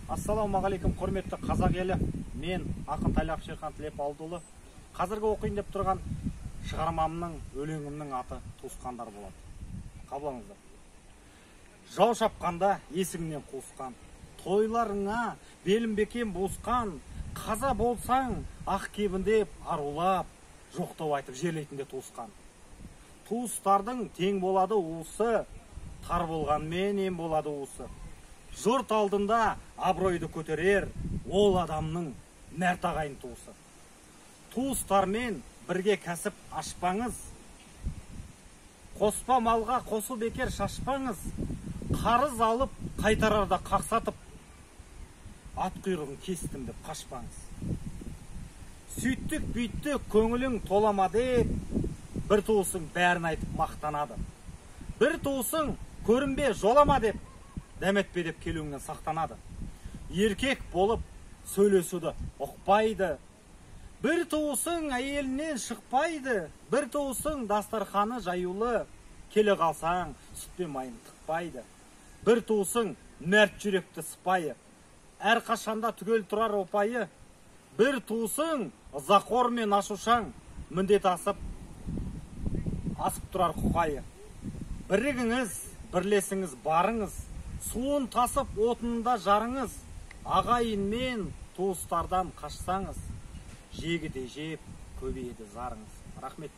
Ассалаумағалейкум, құрметті қазақ елі. Мен ақын Тайлақ Шерхан Тілепбалдыұлы. Қазіргі оқиын деп тұрған шығармамның, өлеңімнің аты Туысқандар болады. Қабылдаңыздар. Жау шапқанда есігінен қуысқан, тойларыңа белім бекем буысқан, қаза болсаң ақ кебіндеп арулап, жоқтау айтып жерлейтінде туысқан. Туыстардың тең болады уысы, тар болғанмен ем болады уысы. Жұрт алдында абыройды көтерер, ол адамның мәрт ағайын туысы. Туыстармен бірге кәсіп ашпаңыз, қоспа малға қосу бекер шашпаңыз, қарыз алып қайтарарда қақсатып, ат құйрығын кестім деп қашпаңыз. Сөйттік бүйттік көңілің толама деп, бір туысың бәрін айтып мақтанады. Бір туысың көрінбе жолама деп, дәметпе деп келуіңнен сақтанады. Еркек болып сөйлесуді ұқпайды. Бір туысың әйелінен шықпайды. Бір туысың дастарханы жаюлы, келе қалсаң сүт пен майын тықпайды. Бір туысың мәрт жүректі сыпайы, әр қашанда түгел тұрар опайы. Бір туысың ызақор мен ашушаң, міндет асып тұрар құқайы. Бірігіңіз, бірлесіңіз, барыңыз, суын тасып отынында жарыңыз, ағайын мен туыстардан қашсаңыз, жегіде жеп көбейеді зарыңыз. Рахмет.